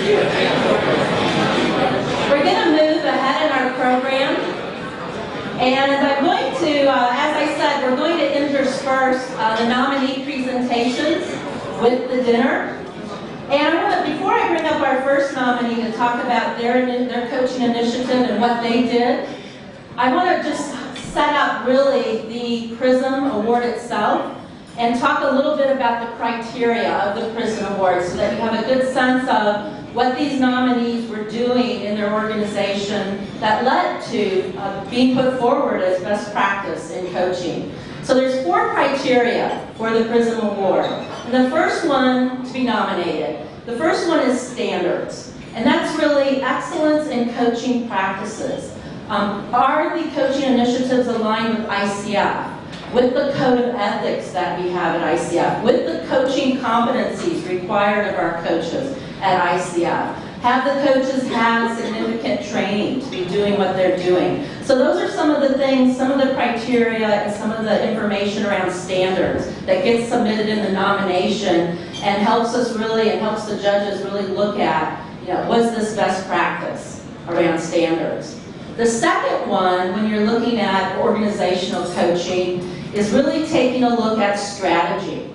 We're going to move ahead in our program, and I'm going to, as I said, we're going to intersperse the nominee presentations with the dinner. And I want to, before I bring up our first nominee to talk about their coaching initiative and what they did, I want to just set up really the Prism Award itself and talk a little bit about the criteria of the Prism Award so that you have a good sense of what these nominees were doing in their organization that led to being put forward as best practice in coaching. So there's 4 criteria for the Prism Award. And the first one to be nominated, the first one is standards. And that's really excellence in coaching practices. Are the coaching initiatives aligned with ICF? With the code of ethics that we have at ICF? With the coaching competencies required of our coaches at ICF? Have the coaches had significant training to be doing what they're doing? So those are some of the things, some of the criteria, and some of the information around standards that gets submitted in the nomination and helps us really, and helps the judges really look at, was this best practice around standards? The second one, when you're looking at organizational coaching, is really taking a look at strategy.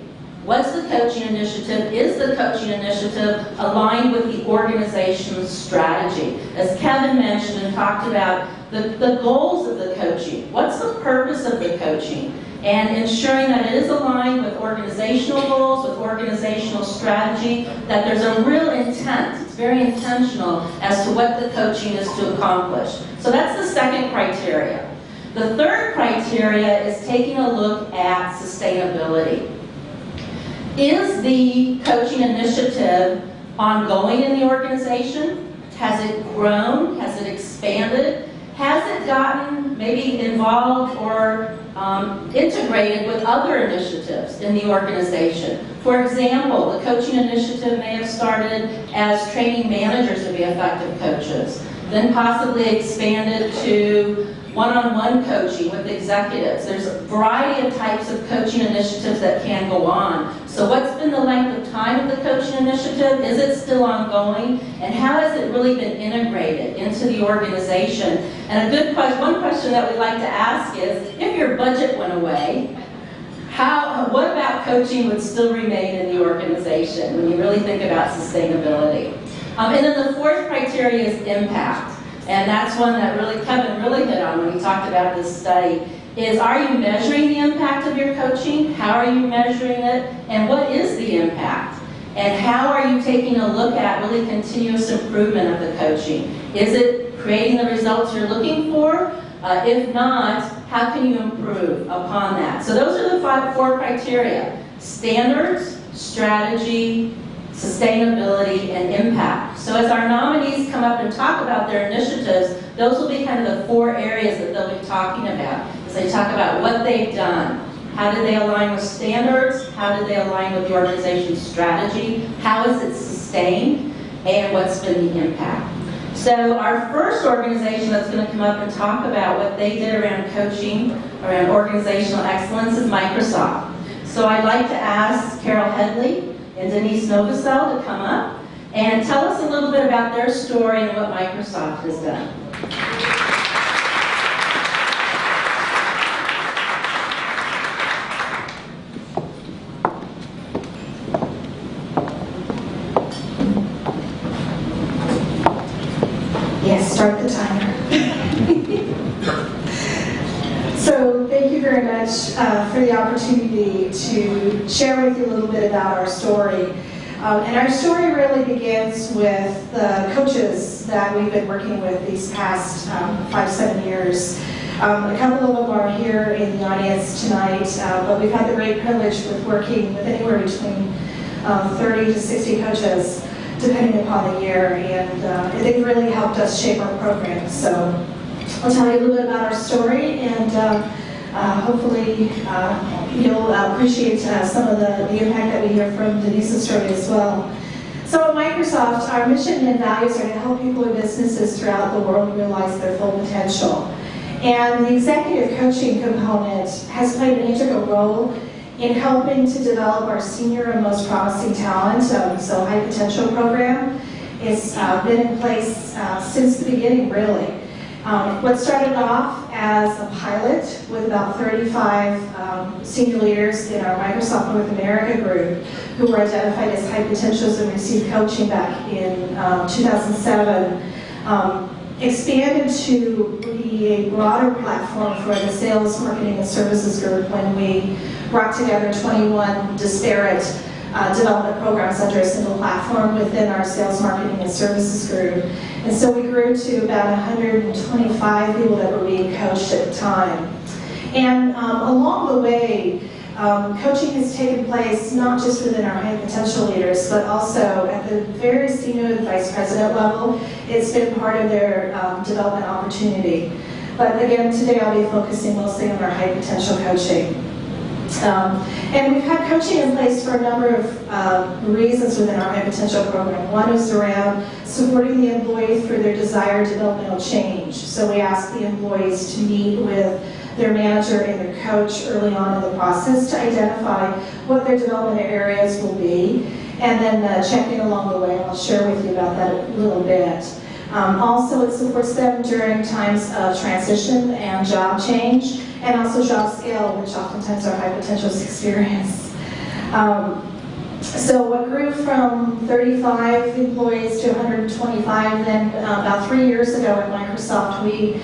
What's the coaching initiative? Is the coaching initiative aligned with the organization's strategy? As Kevin mentioned and talked about, the goals of the coaching. What's the purpose of the coaching? And ensuring that it is aligned with organizational goals, with organizational strategy, that there's a real intent. It's very intentional as to what the coaching is to accomplish. So that's the second criteria. The third criteria is taking a look at sustainability. Is the coaching initiative ongoing in the organization? Has it grown? Has it expanded? Has it gotten maybe involved or integrated with other initiatives in the organization? For example, the coaching initiative may have started as training managers to be effective coaches, then possibly expanded to one-on-one coaching with executives. There's a variety of types of coaching initiatives that can go on. So what's been the length of time of the coaching initiative? Is it still ongoing? And how has it really been integrated into the organization? And a good question, one question that we like to ask is, if your budget went away, what about coaching would still remain in the organization when you really think about sustainability? And then the fourth criteria is impact. And that's one that really Kevin really hit on when he talked about this study, is are you measuring the impact of your coaching? How are you measuring it? And what is the impact? And how are you taking a look at really continuous improvement of the coaching? Is it creating the results you're looking for? If not, how can you improve upon that? So those are the 4 criteria: standards, strategy, sustainability, and impact. So as our nominees come up and talk about their initiatives, those will be kind of the 4 areas that they'll be talking about. As they talk about what they've done, how did they align with standards, how did they align with the organization's strategy, how is it sustained, and what's been the impact. So our first organization that's going to come up and talk about what they did around coaching, around organizational excellence, is Microsoft. So I'd like to ask Carol Headley and Denise Novosel to come up and tell us a little bit about their story and what Microsoft has done. Yes, start the timer. So thank you very much for the opportunity to share with you a little bit about our story. And our story really begins with the coaches that we've been working with these past 5-7 years. A couple of them are here in the audience tonight, but we've had the great privilege with working with anywhere between 30 to 60 coaches, depending upon the year, and they've really helped us shape our program. So I'll tell you a little bit about our story, and hopefully you'll appreciate some of the impact that we hear from Denise's story as well. So at Microsoft, our mission and values are to help people and businesses throughout the world realize their full potential. And the executive coaching component has played an integral role in helping to develop our senior and most promising talent, so high potential program. It's been in place since the beginning, really. What started off as a pilot with about 35 senior leaders in our Microsoft North America group who were identified as high potentials and received coaching back in 2007, expanded to be a broader platform for the sales, marketing, and services group when we brought together 21 disparate development programs under a single platform within our sales, marketing, and services group. And so we grew to about 125 people that were being coached at the time. And along the way, coaching has taken place not just within our high potential leaders, but also at the very senior vice president level. It's been part of their development opportunity. But again, today I'll be focusing mostly on our high potential coaching. And we've had coaching in place for a number of reasons within our high potential program. One is around supporting the employee through their desired developmental change. So we ask the employees to meet with their manager and their coach early on in the process to identify what their development areas will be, and then check in along the way. I'll share with you about that a little bit. Also, it supports them during times of transition and job change, and also job scale, which oftentimes our high potentials experience. So what grew from 35 employees to 125, then about 3 years ago at Microsoft, we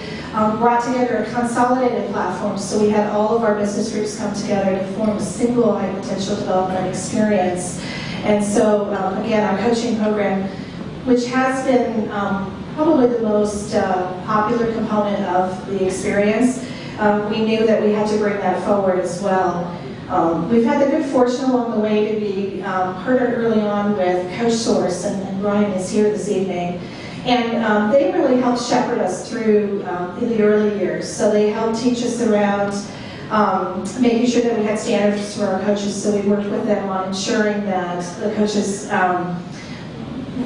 brought together a consolidated platform. So we had all of our business groups come together to form a single high potential development experience. And so again, our coaching program, which has been probably the most popular component of the experience, we knew that we had to bring that forward as well. We've had the good fortune along the way to be partnered early on with Coach Source, and Brian is here this evening. And they really helped shepherd us through in the early years. So they helped teach us around making sure that we had standards for our coaches. So we worked with them on ensuring that the coaches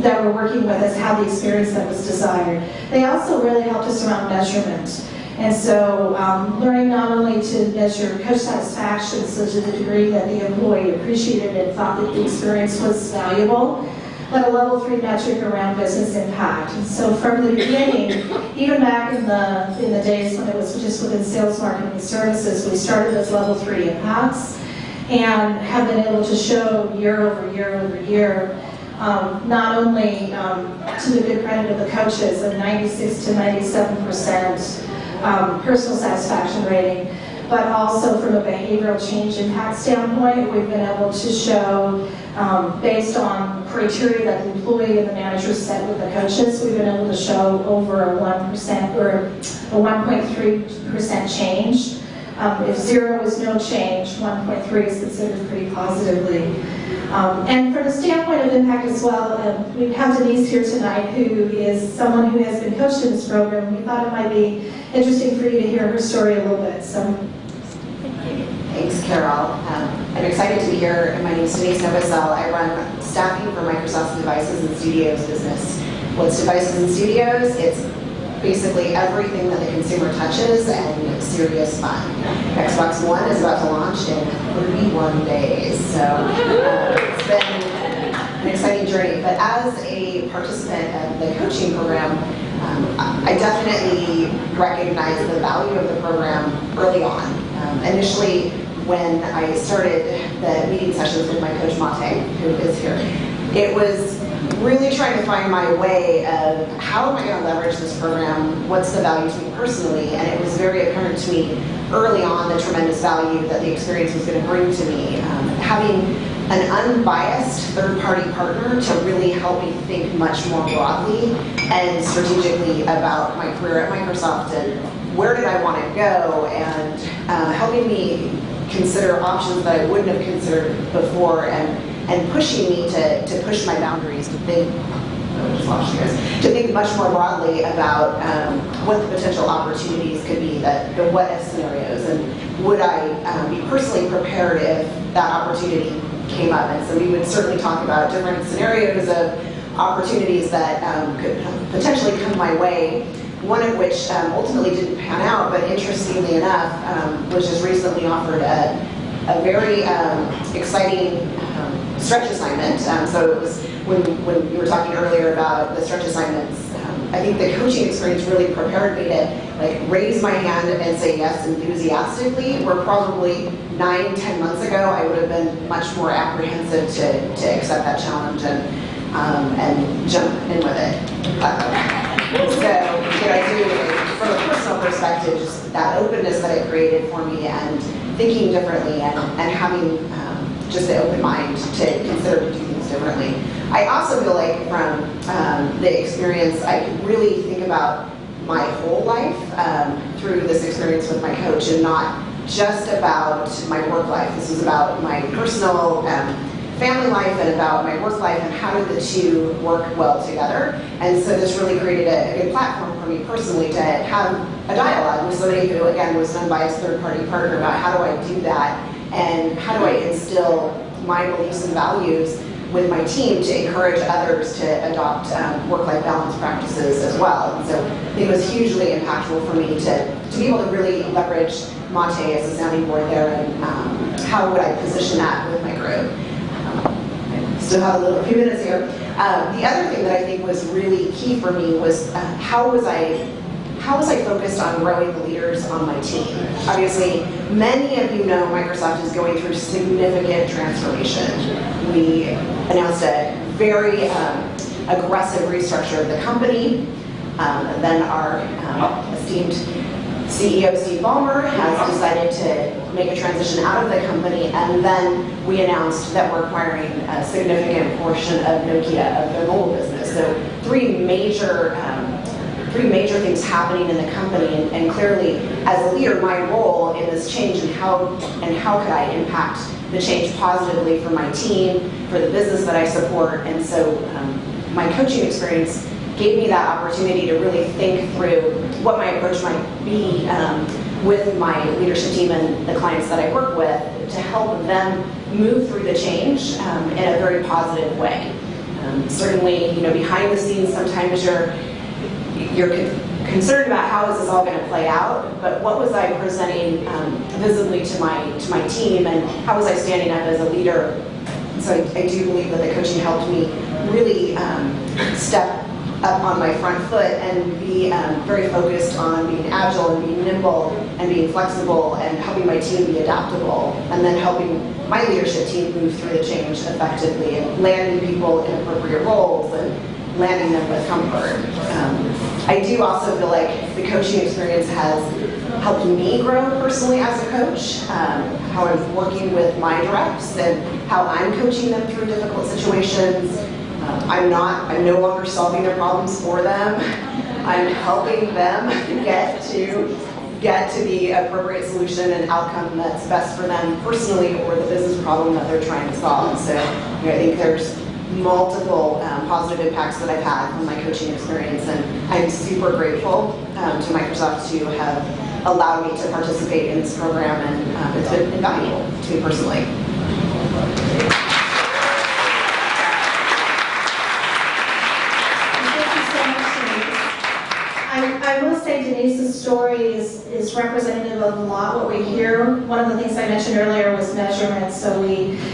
that were working with us had the experience that was desired. They also really helped us around measurement. And so learning not only to measure coach satisfaction, so to the degree that the employee appreciated and thought that the experience was valuable, but a level 3 metric around business impact. And so from the beginning, even back in the days when it was just within sales, marketing, and services, we started as level 3 impacts and have been able to show year over year over year, not only to the good credit of the coaches, a 96 to 97% personal satisfaction rating, but also from a behavioral change impact standpoint, we've been able to show, based on criteria that the employee and the manager set with the coaches, we've been able to show over a 1% or a 1.3% change. If 0 is no change, 1.3 is considered pretty positively. And from the standpoint of impact as well, we have Denise here tonight, who is someone who has been coached in this program. We thought it might be interesting for you to hear her story a little bit. So, thanks, Carol. I'm excited to be here. My name is Denise Novosel. I run staffing for Microsoft's Devices and Studios business. What's Devices and Studios? It's basically everything that the consumer touches and serious fun. Xbox One is about to launch in 31 days, so it's been an exciting journey. But as a participant of the coaching program, I definitely recognize the value of the program early on. Initially, when I started the meeting sessions with my coach Mate, who is here, it was really trying to find my way of how am I going to leverage this program, what's the value to me personally, and it was very apparent to me early on the tremendous value that the experience was going to bring to me. Having an unbiased third-party partner to really help me think much more broadly and strategically about my career at Microsoft and where did I want to go, and helping me consider options that I wouldn't have considered before, and pushing me to push my boundaries, to think much more broadly about what the potential opportunities could be, the what-if scenarios, and would I be personally prepared if that opportunity came up. And so we would certainly talk about different scenarios of opportunities that could potentially come my way, one of which ultimately didn't pan out, but interestingly enough was just recently offered a a very exciting stretch assignment. So it was when you were talking earlier about the stretch assignments. I think the coaching experience really prepared me to like raise my hand and say yes enthusiastically, where probably 9-10 months ago I would have been much more apprehensive to accept that challenge and jump in with it. So I do, from a personal perspective, just that openness that it created for me and thinking differently and having just the open mind to consider to do things differently. I also feel like from the experience, I could really think about my whole life through this experience with my coach, and not just about my work life. This was about my personal family life and about my work life, and how did the two work well together. And so this really created a good platform for me personally to have a dialogue with somebody who, again, was an unbiased third-party partner about how do I do that, and how do I instill my beliefs and values with my team to encourage others to adopt work-life balance practices as well. And so I think it was hugely impactful for me to be able to really leverage Mate as a sounding board there, and how would I position that with my group. I still have a few minutes here. The other thing that I think was really key for me was how was I focused on growing the leaders on my team? Obviously, many of you know Microsoft is going through significant transformation. We announced a very aggressive restructure of the company. Then our esteemed CEO, Steve Ballmer, has decided to make a transition out of the company, and then we announced that we're acquiring a significant portion of Nokia, of their mobile business. So three major things happening in the company, and clearly, as a leader, my role in this change and how could I impact the change positively for my team, for the business that I support. And so my coaching experience gave me that opportunity to really think through what my approach might be with my leadership team and the clients that I work with, to help them move through the change in a very positive way. Certainly, behind the scenes, sometimes you're concerned about how is this all going to play out, but what was I presenting visibly to my team, and how was I standing up as a leader? So I do believe that the coaching helped me really step up on my front foot and be very focused on being agile and being nimble and being flexible and helping my team be adaptable, and then helping my leadership team move through the change effectively and landing people in appropriate roles and landing them with comfort. I do also feel like the coaching experience has helped me grow personally as a coach, how I'm working with my directs and how I'm coaching them through difficult situations. I'm no longer solving their problems for them. I'm helping them get to the appropriate solution and outcome that's best for them personally, or the business problem that they're trying to solve. So I think there's multiple positive impacts that I've had from my coaching experience, and I'm super grateful to Microsoft to have allowed me to participate in this program, and it's been invaluable to me personally. I will say Denise's story is representative of a lot what we hear. One of the things I mentioned earlier was measurement. So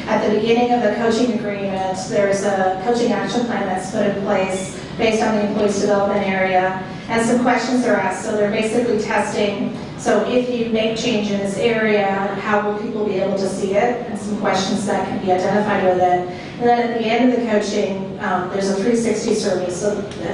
at the beginning of the coaching agreement, there's a coaching action plan that's put in place based on the employees development area, and some questions are asked. So they're basically testing, so if you make change in this area, how will people be able to see it? And some questions that can be identified with it. And then at the end of the coaching, there's a 360 survey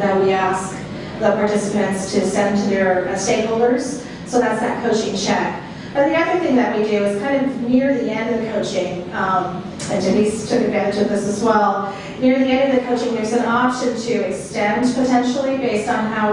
that we ask the participants to send to their stakeholders. So that's that coaching check. But the other thing that we do is kind of near the end of the coaching, and Denise took advantage of this as well, near the end of the coaching there's an option to extend potentially based on how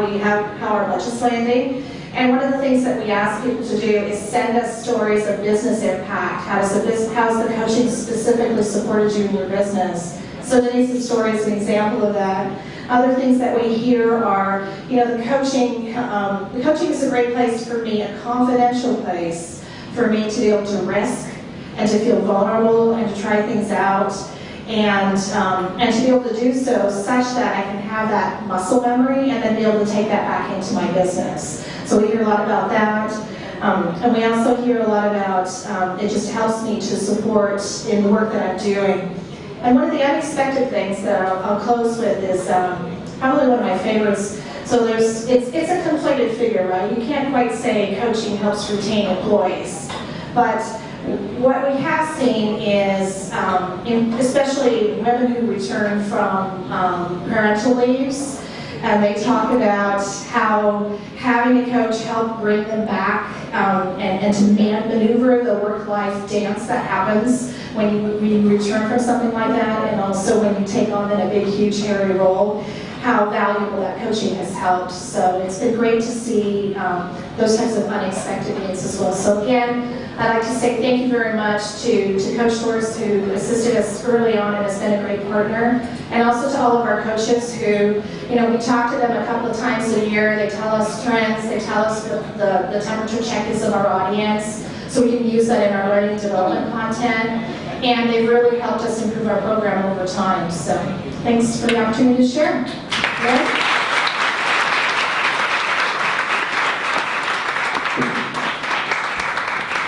our budget's landing. And one of the things that we ask people to do is send us stories of business impact. How's the coaching specifically supported you in your business? So Denise's story is an example of that. Other things that we hear are, the coaching is a great place for me, a confidential place for me to be able to risk and to feel vulnerable and to try things out, and to be able to do so such that I can have that muscle memory and then be able to take that back into my business. So we hear a lot about that. And we also hear a lot about, it just helps me to support in the work that I'm doing. And one of the unexpected things that I'll close with is probably one of my favorites. So it's a conflated figure, right? You can't quite say coaching helps retain employees. But what we have seen is, especially women who return from parental leaves, and they talk about how having a coach helped bring them back and to maneuver the work-life dance that happens when you return from something like that, and also when you take on a big, huge, hairy role, how valuable that coaching has helped. So it's been great to see those types of unexpected needs as well. So again, I'd like to say thank you very much to Coach Torres, who assisted us early on and has been a great partner, and also to all of our coaches who, we talk to them a couple of times a year. They tell us trends, they tell us the temperature check-ins of our audience, so we can use that in our learning and development content, and they've really helped us improve our program over time. So thanks for the opportunity to share. Yeah.